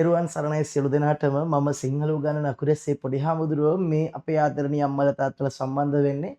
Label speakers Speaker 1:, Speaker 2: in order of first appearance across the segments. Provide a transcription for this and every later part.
Speaker 1: එරුවන් සරණයි සියලු දෙනාටම මම සිංහල උගන්වන අකුරැස්සේ පොඩි හාමුදුරුවෝ මේ අපේ ආදරණීය අම්මලා තාත්තලා සම්බන්ධ වෙන්නේ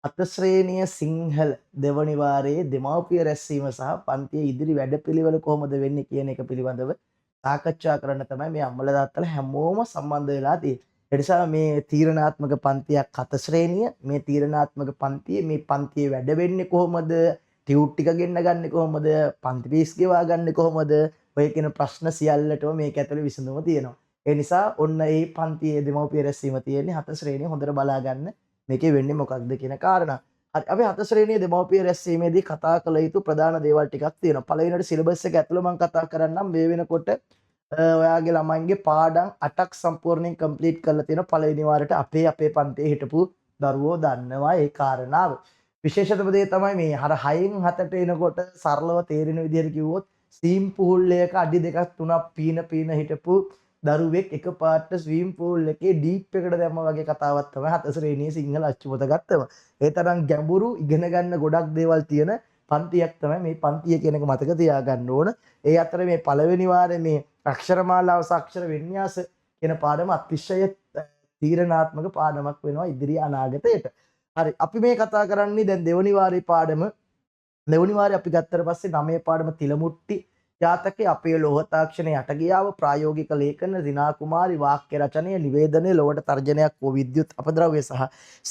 Speaker 1: අත ශ්‍රේණිය සිංහල දෙවනි වාරයේ දෙමව්පිය රැස්වීම සහ පන්තියේ ඉදිරි වැඩපිළිවෙල කොහොමද වෙන්නේ කියන එක පිළිබඳව සාකච්ඡා කරන්න තමයි මේ අම්මලා තාත්තලා හැමෝම සම්බන්ධ වෙලා තියෙන්නේ. ඒ නිසා මේ තීරණාත්මක පන්තියක් අත ශ්‍රේණිය මේ තීරණාත්මක පන්තියේ මේ පන්තියේ වැඩ වෙන්නේ කොහොමද? ටියුට් ටික ගෙන්න ගන්නේ කොහොමද? පන්ති පීස් ගෙවා ගන්නේ කොහොමද? ඔය කියන ප්‍රශ්න සියල්ලටම මේක ඇතුලේ විසඳුම තියෙනවා. ඒ නිසා ඔන්න මේ පන්තියේ දෙමව්පිය රැස්වීම තියෙන්නේ 7 ශ්‍රේණිය හොඳට බලා ගන්න මේකේ වෙන්නේ මොකක්ද කියන කාරණා. හරි අපි 7 ශ්‍රේණියේ දෙමව්පිය රැස්වීමේදී කතා කළ යුතු ප්‍රධාන දේවල් ටිකක් තියෙනවා. පළවෙනියට සිලබස් එක ඇතුළේ මම කතා කරන්නම් මේ වෙනකොට ඔයාගේ ළමයින්ගේ පාඩම් 8ක් සම්පූර්ණයෙන් කම්ප්ලීට් කරලා තියෙනවා. පළවෙනි වාරයට අපේ පන්තියේ හිටපු දරුවෝ දන්නවා ඒ කාරණාව. විශේෂතම දේ තමයි මේ අර 6න් 7ට එනකොට සරලව තේරෙන විදිහට කිව්වොත් ස්විම් පූල් එකක අඩි දෙකක් තුනක් පීන හිටපු දරුවෙක් එකපාරට ස්විම් පූල් එකේ ඩීප් එකට දැම්මා වගේ කතාවක් තමයි 7 ශ්‍රේණියේ සිංහල අච්චුපත ගත්තම. ඒ තරම් ගැඹුරු ඉගෙන ගන්න ගොඩක් දේවල් තියෙන පන්තියක් තමයි මේ පන්තිය කියන එක මතක තියාගන්න ඕන. ඒ අතර මේ පළවෙනි වාරේ මේ අක්ෂරමාලාව සහ අක්ෂර වින්‍යාස කියන පාඩම අතිශය තීරණාත්මක පාඩමක් වෙනවා ඉදිරි අනාගතයට. හරි අපි මේ කතා කරන්නේ දැන් දෙවනි වාරේ පාඩම. දෙවනි වාරේ අපි ගත්තට පස්සේ 9 පාඩම තිලමුට්ටි ජාතකයේ අපේ ලෝහ තාක්ෂණයේ යට ගියාව ප්‍රායෝගික ලේඛන දිනා කුමාරි වාක්‍ය රචනය නිවේදනයේ ලොවට තර්ජනයක් වූ විද්‍යුත් අපද්‍රව්‍ය සහ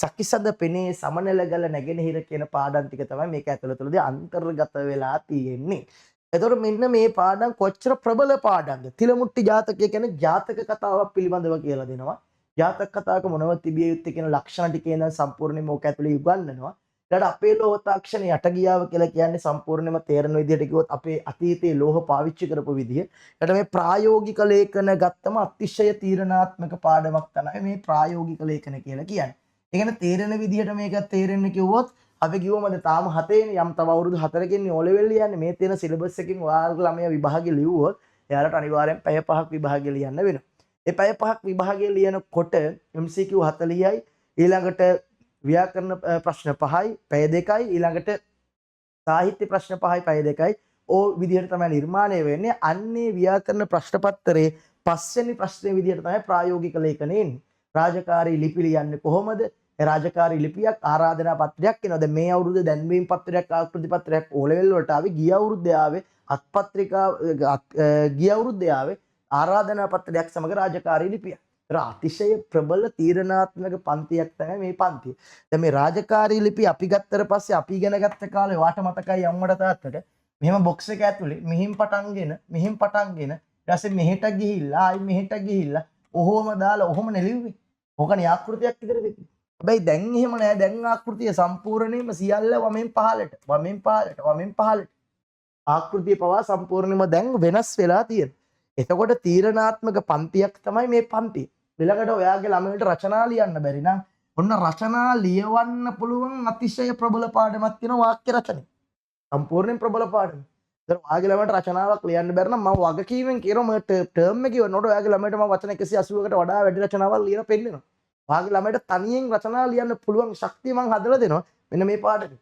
Speaker 1: සකිසඳ පෙනේ සමනලගල නැගෙනහිර කියන පාඩම් ටික තමයි මේක ඇතුළතදී අන්තර්ගත වෙලා තියෙන්නේ. එතකොට මෙන්න මේ පාඩම් කොච්චර ප්‍රබල පාඩම්ද? තිලමුට්ටි ජාතකය කියන්නේ ජාතක කතාවක් පිළිබඳව කියලා දෙනවා. ජාතක කතාවක මොනවද තිබිය යුත්තේ කියන ලක්ෂණ ටික එන සම්පූර්ණයෙන්ම ඕක ඇතුළේ උගන්වනවා. ඊට අපේ ලෝහ තාක්ෂණය යට ගියාව කියලා කියන්නේ සම්පූර්ණයෙන්ම තේරෙන විදිහට කිව්වොත් අපේ අතීතයේ ලෝහ පාවිච්චි කරපු විදිහ. ඊට මේ ප්‍රායෝගික ලේඛන ගත්තම අතිශය තීරණාත්මක පාඩමක් තමයි මේ ප්‍රායෝගික ලේඛන කියලා කියන්නේ. ඒ කියන්නේ තේරෙන විදිහට මේක තේරෙන්න කිව්වොත් අපි කිව්වමද තාම 7ේනේ යම් තව අවුරුදු 4කින් O level යන්නේ මේ තියෙන සිලබස් එකකින් ඔයාලගේ ළමයා විභාගෙ ලිව්වොත් එයාලට අනිවාර්යෙන් පැය 5ක් විභාගෙ ලියන්න වෙනවා. ඒ පැය 5ක් විභාගෙ ලියනකොට MCQ 40යි ඊළඟට ව්‍යාකරණ ප්‍රශ්න 5යි පැය 2යි ඊළඟට සාහිත්‍ය ප්‍රශ්න 5යි පැය 2යි ඕ විදිහට තමයි නිර්මාණය වෙන්නේ. අන්නේ ව්‍යාකරණ ප්‍රශ්න පත්‍රයේ පස්වෙනි ප්‍රශ්නේ විදිහට තමයි ප්‍රායෝගික ලේඛනේ එන්නේ. රාජකාරී ලිපි ලියන්නේ කොහොමද? ඒ රාජකාරී ලිපියක් ආරාධනා පත්‍රයක් එනවා. දැන් මේ අවුරුද්දේ දැන්වීම් පත්‍රයක් ආකෘති පත්‍රයක් O level වලට ආවේ ගිය අවුරුද්දේ ආවේ අත්පත්‍රිකා ගිය අවුරුද්දේ ආවේ ආරාධනා පත්‍රයක් සමග රාජකාරී ලිපියක්. අතිශය ප්‍රබල තීරණාත්මක පන්තියක් තමයි මේ පන්තිය. දැන් මේ රාජකාරී ලිපි අපි ගත්තට පස්සේ අපි ඉගෙන ගත්ත කාලේ වාට මතකයි අම්මට තාත්තට මෙහෙම බොක්ස් එක ඇතුලේ මෙහින් පටන්ගෙන ඊට පස්සේ මෙහෙට ගිහිල්ලා ආයි මෙහෙට ගිහිල්ලා ඔහොම දාලා ඔහොම නෙලිව්වේ. ඕකනේ ආකෘතියක් විතර වෙන්නේ. හැබැයි දැන් එහෙම නෑ. දැන් ආකෘතිය සම්පූර්ණයෙන්ම සියල්ල වමෙන් පහළට ආකෘතිය පවා සම්පූර්ණයෙන්ම දැන් වෙනස් වෙලා තියෙනවා. එතකොට තීරණාත්මක පන්තියක් තමයි මේ පන්තිය. ඊළඟට ඔයාගේ ළමයින්ට රචනා ලියන්න බැරි නම් ඔන්න රචනා ලියවන්න පුළුවන් අතිශය ප්‍රබල පාඩමක් තියෙනවා වාක්‍ය රචනය. සම්පූර්ණයෙන් ප්‍රබල පාඩම. ඒතර ඔයාගේ ළමයින්ට රචනාවක් ලියන්න බැරි නම් මම වගකීමෙන් කියනවා මම ටර්ම් එකේ වුණොත් ඔයාගේ ළමයින්ට මම වචන 180කට වඩා වැඩි රචනාවක් ලියලා පෙන්නනවා. ඔයාගේ ළමයින්ට තනියෙන් රචනා ලියන්න පුළුවන් ශක්තිය මම හදලා දෙනවා මෙන්න මේ පාඩමේ.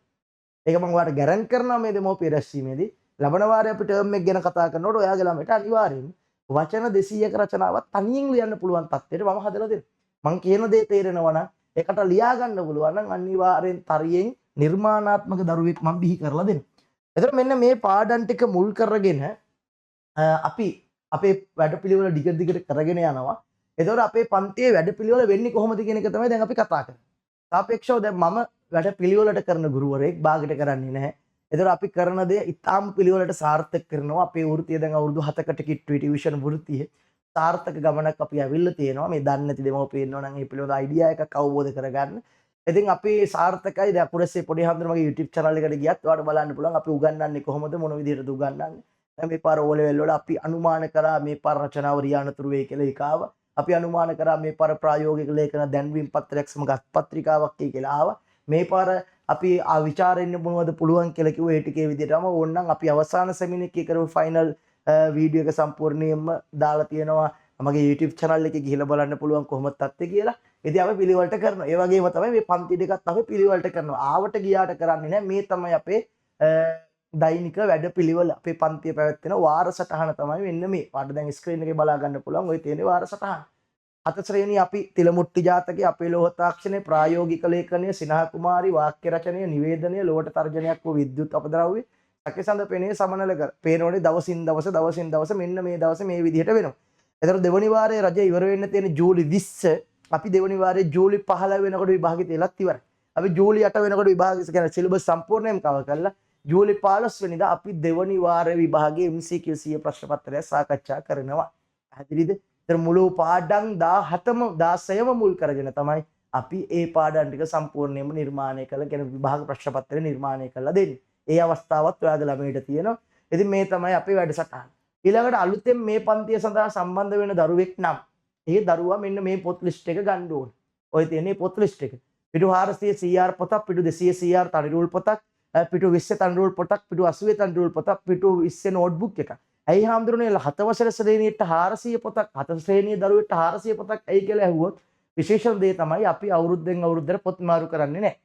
Speaker 1: ඒක මම ඔයාලට ගැරන්ටි කරනවා මේ දෙමෝපිය රැස්වීමේදී. ලබන වාරේ අපි ටර්ම් එක ගැන කතා කරනකොට ඔයාගේ ළමයින්ට අනිවාර්යයෙන් වචන 200ක රචනාවක් තනියෙන් ලියන්න පුළුවන් තත්ත්වයට මම හදලා දෙනවා. මම කියන දේ තේරෙනවා නම් ඒකට ලියා ගන්න පුළුවන් නම් අනිවාර්යෙන් තරියෙන් නිර්මාණාත්මක දරුවෙක් මම බිහි කරලා දෙනවා. එතකොට මෙන්න මේ පාඩම් ටික මුල් කරගෙන අපි අපේ වැඩපිළිවෙල දිගට කරගෙන යනවා. එතකොට අපේ පන්තියේ වැඩපිළිවෙල වෙන්නේ කොහොමද කියන එක තමයි දැන් අපි කතා කරන්නේ. සාපේක්ෂව දැන් මම වැඩපිළිවෙලට කරන ගුරුවරයෙක් බාගට කරන්නේ නැහැ. එතකොට අපි කරන දේ ඉතාම පිළිවෙලට සාර්ථක කරනවා. අපේ වෘත්තිය දැන් අවුරුදු 7කට කිට්ටුවේ ටියුෂන් වෘත්තිය සාර්ථක ගමනක් අපි ඇවිල්ලා තියෙනවා. මේ දන්නේ නැති දෙමව්පියෝ ඉන්නවා නම් මේ පිළිවෙල අයිඩියා එකක් අවබෝධ කරගන්න. ඉතින් අපි සාර්ථකයි. දැන් අපුරසේ පොඩි හඳුන මගේ YouTube channel එකට ගියත් ඔයාලට බලන්න පුළුවන් අපි උගන්වන්නේ කොහොමද මොන විදිහටද උගන්වන්නේ. දැන් මේ පාර O level වල අපි අනුමාන කරා මේ පාර රචනාව රියානතුරු වෙයි කියලා ඒකාව. අපි අනුමාන කරා මේ පාර ප්‍රායෝගික ලේඛන දැන්වීම් පත්‍රයක් සමග අත්පත්‍රිකාවක් කියලා ආවා. මේ පාර අපි විචාරෙන්න මොනවද පුළුවන් කියලා කිව්ව ඒ ටිකේ විදිහටම ඕනනම් අපි අවසාන සෙමින එකේ කරපු ෆයිනල් වීඩියෝ එක සම්පූර්ණයෙන්ම දාලා තියෙනවා මගේ YouTube channel එකේ ගිහිල්ලා බලන්න පුළුවන් කොහොමද තත්ත්වය කියලා. ඉතින් අපි පිළිවෙලට කරනවා. ඒ වගේම තමයි මේ පන්ති දෙකත් අපි පිළිවෙලට කරනවා. ආවට ගියාට කරන්නේ නැහැ. මේ තමයි අපේ දෛනික වැඩපිළිවෙල අපේ පන්තිය පැවැත්වෙන වාර සටහන තමයි මෙන්න මේ. පාට දැන් ස්ක්‍රීන් එකේ බලා ගන්න පුළුවන් ඔය තියෙන වාර සටහන. හත ශ්‍රේණිය අපි තිලමුට්ටි ජාතකයේ අපේ ලෝහ තාක්ෂණයේ ප්‍රායෝගික ලේඛනය සිනහ කුමාරි වාක්‍ය රචනය නිවේදනය ලෝහට තර්ජනයක් වූ විද්‍යුත් අපද්‍රව්‍ය සැකසඳ පෙනේ සමනල කර පේනෝනේ දවසින් දවස මෙන්න මේ දවසේ මේ විදිහට වෙනවා. එතකොට දෙවනි වාරයේ රජය ඉවර වෙන්න තියෙන ජූලි 20 අපි දෙවනි වාරයේ ජූලි 15 වෙනකොට විභාගෙ තියලත් ඉවරයි. අපි ජූලි 8 වෙනකොට විභාගෙ කියන්නේ සිලබස් සම්පූර්ණයෙන්ම කවර් කරලා ජූලි 15 වෙනිදා අපි දෙවනි වාරයේ විභාගයේ MCQ 100 ප්‍රශ්න පත්‍රය සාකච්ඡා කරනවා. පැහැදිලිද? ඒතර මුළු පාඩම් 17ම 16ම මුල් කරගෙන තමයි අපි ඒ පාඩම් ටික සම්පූර්ණයෙන්ම නිර්මාණය කළ කියන විභාග ප්‍රශ්න පත්‍රය නිර්මාණය කරලා දෙන්නේ. ඒ අවස්ථාවත් ඔයාලා ළමයිට තියෙනවා. ඉතින් මේ තමයි අපේ වැඩසටහන. ඊළඟට අලුතෙන් මේ පන්තිය සඳහා සම්බන්ධ වෙන දරුවෙක් නම් ඒ දරුවා මෙන්න මේ පොත් ලිස්ට් එක ගන්න ඕනේ. ඔය තියෙන පොත් ලිස්ට් එක. පිටු 400 CR පොතක්, පිටු 200 CR තනිරූල් පොතක්, පිටු 20 තනිරූල් පොතක්, පිටු 80 තනිරූල් පොතක්, පිටු 20 නෝට්බුක් එකක්. ඇයි හාමුදුරනේ 7 වසර ශ්‍රේණියට 400 පොතක්, 7 ශ්‍රේණිය දරුවෙක්ට 400 පොතක් ඇයි කියලා ඇහුවොත් විශේෂම දේ තමයි අපි අවුරුද්දෙන් අවුරුද්දට පොත් මාරු කරන්නේ නැහැ.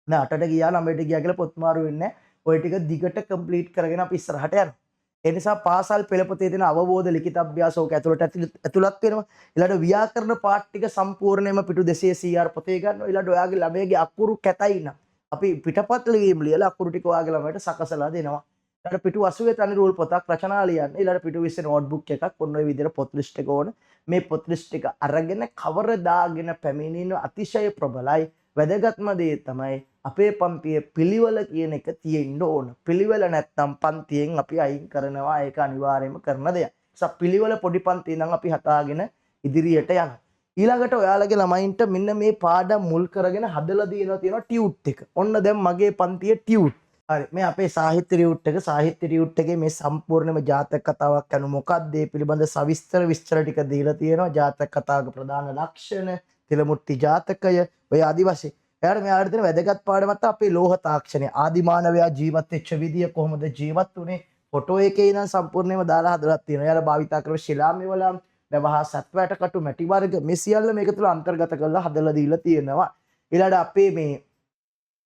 Speaker 1: දැන් 8ට ගියා 9ට ගියා කියලා පොත් මාරු වෙන්නේ නැහැ. ඔය ටික දිගට කම්ප්ලීට් කරගෙන අපි ඉස්සරහට යනවා. ඒ නිසා පාසල් පෙළපොතේ තියෙන අවබෝධ ලිඛිත අභ්‍යාස ඕක ඇතුළත් වෙනවා. ඊළඟ ව්‍යාකරණ පාඨ ටික සම්පූර්ණයෙන්ම පිටු 200 CR පොතේ ගන්නවා. ඊළඟ ඔයාගේ ළමයාගේ අකුරු කැතයි නම් අපි පිටපත් ලිවීම ලියලා අකුරු ටික ඔයාගේ ළමයට සකසලා දෙනවා. ඊළඟ පිටු 80 තනිරූල් පොතක් රචනා ලියන්න. ඊළඟ පිටු 20 නෝට්බුක් එකක් ඔන්න ඔය විදිහට පොත් ලිස්ට් එක ඕන. මේ පොත් ලිස්ට් එක අරගෙන කවරදාගෙන පැමිණෙන අතිශය ප්‍රබලයි. වැදගත්ම දේ තමයි අපේ පන්තියේ පිළිවෙල කියන එක තියෙන්න ඕන. පිළිවෙල නැත්තම් පන්තියෙන් අපි අයින් කරනවා. ඒක අනිවාර්යයෙන්ම කරන දෙයක්. නිසා පිළිවෙල පොඩි පන්තිය නම් අපි හදාගෙන ඉදිරියට යනවා. ඊළඟට ඔයාලගේ ළමයින්ට මෙන්න මේ පාඩම් මුල් කරගෙන හදලා තියෙනවා ටියුට් එක. ඔන්න දැන් මගේ පන්තියේ ටියුට්. හරි මේ අපේ සාහිත්‍ය ටියුට් එක සාහිත්‍ය ටියුට් එකේ මේ සම්පූර්ණම ජාතක කතාවක් යනු මොකක්ද ඒ පිළිබඳ සවිස්තර විස්තර ටික දීලා තියෙනවා. ජාතක කතාවක ප්‍රධාන ලක්ෂණ, තිලමුට්ටි ජාතකය, ඔය ආදි වශයෙන්. එයාට මෙයාට තියෙන වැදගත් පාඩමක් තමයි අපේ ලෝහ තාක්ෂණය. ආදි මානවයා ජීවත් වෙච්ච විදිය කොහොමද ජීවත් වුනේ? ෆොටෝ එකේ ඉඳන් සම්පූර්ණයෙන්ම දාලා හදලා තියෙනවා. එයාලා භාවිතා කරන ශිලාමය වල ව්‍යවහාර සත්වයට කටු මැටි වර්ග මේ සියල්ල මේක තුළ අන්තර්ගත කරලා හදලා දීලා තියෙනවා. ඊළඟට අපේ මේ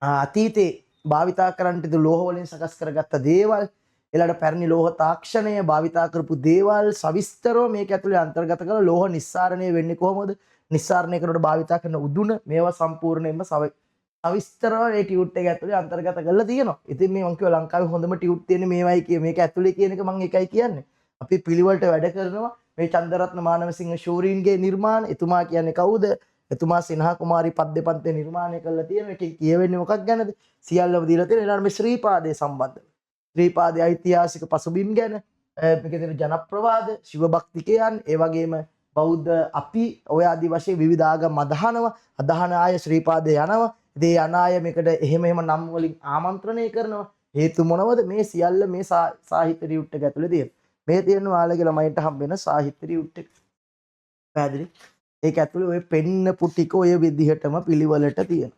Speaker 1: අතීතේ භාවිතා කරන්නට ලෝහ වලින් සකස් කරගත්ත දේවල්, ඊළඟට පැරණි ලෝහ තාක්ෂණය භාවිතා කරපු දේවල් සවිස්තරව මේක ඇතුලේ අන්තර්ගත කරලා ලෝහ නිස්සාරණය වෙන්නේ කොහොමද? නිස්සාරණය කරනකොට භාවිතා කරන උදුන මේවා සම්පූර්ණයෙන්ම සවිස්තරව මේ ටියුට් එක ඇතුලේ අන්තර්ගත කරලා තියෙනවා. ඉතින් මේ මම කිව්වා ලංකාවේ හොඳම ටියුට් තියෙන්නේ මේවයි කිය. මේක ඇතුලේ කියන එක මම එකයි කියන්නේ. අපි පිළිවෙලට වැඩ කරනවා. මේ චන්දරත්න මානවසිංහ ශූරීන්ගේ නිර්මාණ. එතුමා කියන්නේ කවුද? එතුමා සිනහ කුමාරි පද්‍ය පන්තිය නිර්මාණය කරලා තියෙන එකේ කියවෙන්නේ මොකක් ගැනද? සියල්ලම දීලා තියෙන. ඊළඟ මේ ශ්‍රීපාදයේ සම්බන්ධ. ශ්‍රීපාදයේ ඓතිහාසික පසුබිම් ගැන, මේකේ තියෙන ජනප්‍රවාද, ශිව භක්තිකයන්, ඒ වගේම බෞද්ධ අපි ඔය ආදි වශයෙන් විවිධ ආගම් අදහන අය ශ්‍රීපාදේ යනවා. ඉතින් යන අය මේකට එහෙම නම් වලින් ආමන්ත්‍රණය කරනවා. හේතු මොනවද? මේ සියල්ල මේ සාහිත්‍ය ටියුට් එක ඇතුලේ තියෙනවා. මේ තියෙන ඔයාලගේ ළමයින්ට හම්බ වෙන සාහිත්‍ය ටියුට් එක. පැහැදිලි? ඒක ඇතුලේ ඔය පෙන්නපු ටික ඔය විදිහටම පිළිවෙලට තියෙනවා.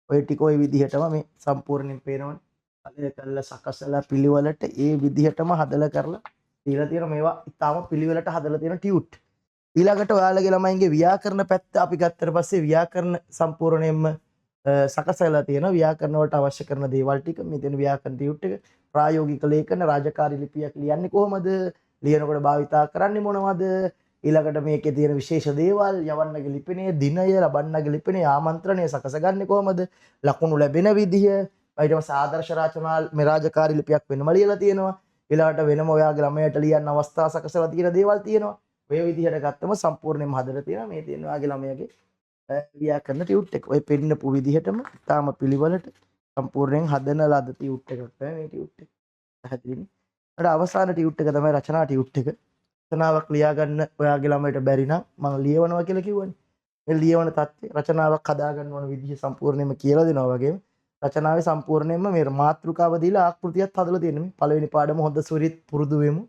Speaker 1: ඔය ටික ඔය විදිහටම මේ සම්පූර්ණයෙන් පේනවනේ. අලය කළා සකසලා පිළිවෙලට ඒ විදිහටම හදලා කරලා තියලා තියෙන මේවා ඉතාලම පිළිවෙලට හදලා තියෙන ටියුට්. ඊළඟට ඔයාලගේ ළමයින්ගේ ව්‍යාකරණ පැත්ත අපි ගත්තට පස්සේ ව්‍යාකරණ සම්පූර්ණයෙන්ම සකසලා තියෙන ව්‍යාකරණ වලට අවශ්‍ය කරන දේවල් ටික මේ තියෙන ව්‍යාකරණ ටියුට් එක. ප්‍රායෝගික ලේඛන රාජකාරී ලිපියක් ලියන්නේ කොහොමද? ලියනකොට භාවිතා කරන්නේ මොනවද? ඊළඟට මේකේ තියෙන විශේෂ දේවල්, යවන්නගේ ලිපිණය, දිනය, ලබන්නගේ ලිපිණය, ආමන්ත්‍රණය සකසගන්නේ කොහොමද? ලකුණු ලැබෙන විදිය, ඊට පස්සේ ආදර්ශ රචනා මේ රාජකාරී ලිපියක් වෙනම ලියලා තියෙනවා. ඊළඟට වෙනම ඔයාගේ ළමයට ලියන්න අවස්ථා සකසලා තියෙන දේවල් තියෙනවා. ඔය විදිහට ගත්තම සම්පූර්ණයෙන්ම හදලා තියෙනවා. මේ තියෙන ඔයාගේ ළමයාගේ ව්‍යාකරණ ටියුට් එක. ඔය පෙන්නපු විදිහටම තාම පිළිවෙලට සම්පූර්ණයෙන් හදන ලද ටියුට් එකක් තමයි මේ ටියුට් එක. පැහැදිලිනේ? ඊට අවසාන ටියුට් එක තමයි රචනා ටියුට් එක. රචනාවක් ලියා ගන්න ඔයාගේ ළමයට බැරි නම් මම ලියවනවා කියලා කිව්වනේ. මේ ලියවන තත්ත්වය රචනාවක් හදා ගන්න ඕන විදිහ සම්පූර්ණයෙන්ම කියලා දෙනවා වගේම රචනාවේ සම්පූර්ණයෙන්ම මේ මාතෘකාව දීලා ආකෘතියක් හදලා තියෙනවා. මේ පළවෙනි පාඩම හොඳ සුරිත් පුරුදු වෙමු.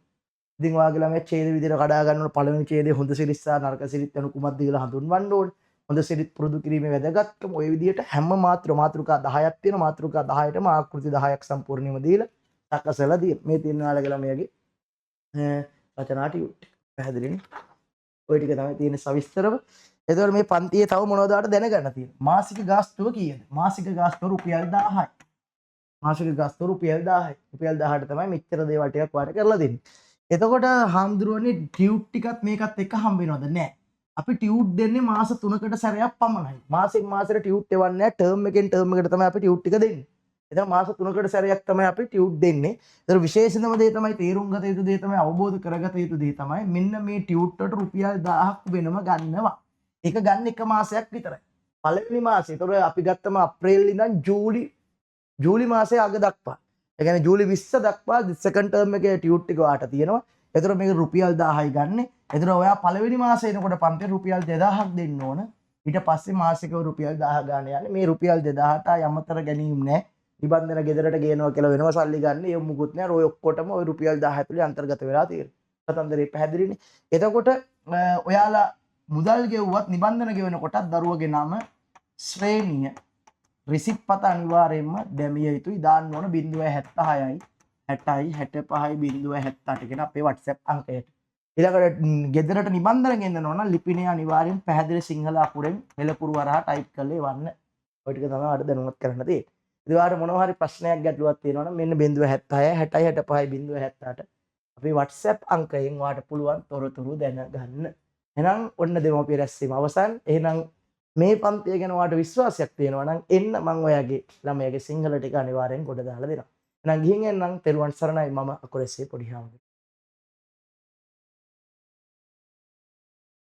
Speaker 1: ඉතින් ඔයාගේ ළමයා ඡේද විදිහට කඩා ගන්න ඕන. පළවෙනි ඡේදයේ හොඳ සිරිත් සහ නරක සිරිත් යන කුමක්ද කියලා හඳුන්වන්න ඕනේ. හොඳ සිරිත් පුරුදු කිරීමේ වැදගත්කම ඔය විදිහට හැම මාතෘකා 10ක් තියෙනවා. මාතෘකා 10ටම ආකෘති 10ක් සම්පූර්ණයෙන්ම දීලා සකසලා තියෙනවා. මේ තියෙන ඔයාලගේ ළමයාගේ රචනා ටියුට්. පැහැදිලිනේ? ඔය ටික තමයි තියෙන සවිස්තරව. එතකොට මේ පන්තියේ තව මොනවද දැනගන්න තියෙන්නේ? මාසික ගාස්තුව කීයද? මාසික ගාස්තුව රුපියල් 1000යි. මාසික ගාස්තුව රුපියල් 1000යි. රුපියල් 1000ට තමයි මෙච්චර දේවල් ටිකක් වාට කරලා දෙන්නේ. එතකොට හාමුදුරුවනේ ටියුට් ටිකත් මේකත් එක්ක හම්බ වෙනවද? නැහැ. අපි ටියුට් දෙන්නේ මාස 3කට සැරයක් පමණයි. මාසෙන් මාසෙට ටියුට් එවන්නේ නැහැ. ටර්ම් එකෙන් ටර්ම් එකට තමයි අපි ටියුට් ටික දෙන්නේ. එතන මාස 3කට සැරයක් තමයි අපි ටියුට් දෙන්නේ. ඒතර විශේෂම දේ තමයි තේරුම් ගත යුතු දේ තමයි අවබෝධ කරගත යුතු දේ තමයි මෙන්න මේ ටියුට් වලට රුපියල් 1000ක් වෙනම ගන්නවා. ඒක ගන්න එක මාසයක් විතරයි. පළවෙනි මාසේ. ඒතර අපි ගත්තම අප්‍රේල් ඉඳන් ජූලි මාසේ අග දක්වා. ඒ කියන්නේ ජූලි 20 දක්වා සෙකන්ඩ් ටර්ම් එකේ ටියුට් එක වාට තියෙනවා. ඒතර මේක රුපියල් 1000යි ගන්න. ඒතර ඔයා පළවෙනි මාසේ එනකොට පන්තියට රුපියල් 2000ක් දෙන්න ඕන. ඊට පස්සේ මාසිකව රුපියල් 1000 ගන්න යන්නේ. මේ රුපියල් 2000ට යමතර ගැනීම නැහැ. නිබන්ධන ගෙදරට ගේනවා කියලා වෙනම සල්ලි ගන්න. ඒ මුකුත් නැහැ. ඔය ඔක්කොටම ඔය රුපියල් 1000 ඇතුලේ අන්තර්ගත වෙලා තියෙනවා. කතන්දරේ පැහැදිලිනේ. එතකොට ඔයාලා මුදල් ගෙවුවත් නිබන්ධන ගෙවනකොටත් දරුවගේ නම ශ්‍රේණිය රිසිප් පත අනිවාර්යයෙන්ම දැමිය යුතුයි. දාන්න ඕන 076යි 60යි 65යි 078 කියන අපේ WhatsApp අංකයට. ඊළඟට ගෙදරට නිබන්ධන ගෙන්නනවා නම් ලිපිනේ අනිවාර්යෙන් පැහැදිලි සිංහල අකුරෙන් එළපුරු වරහා ටයිප් කරලා එවන්න. ඔය ටික තමයි අර දැනුවත් කරන්න තියෙන්නේ. ඉතින් ඔයාලට මොනවා හරි ප්‍රශ්නයක් ගැටලුවක් තියෙනවා නම් මෙන්න 076 60යි 65යි 078 අපේ WhatsApp අංකයෙන් ඔයාලට පුළුවන් තොරතුරු දැනගන්න. එහෙනම් ඔන්න දෙමව්පිය රැස්වීම අවසන්. එහෙනම් මේ පන්තිය ගැන ඔයාලට විශ්වාසයක් තියෙනවා නම් එන්න මම ඔයාගේ ළමයාගේ සිංහල ටික අනිවාර්යෙන් ගොඩ දාලා දෙනවා. එහෙනම් ගිහින් එන්නම්. තෙරුවන් සරණයි. මම අකුරැස්සේ පොඩි හාමුදුරුවෝ.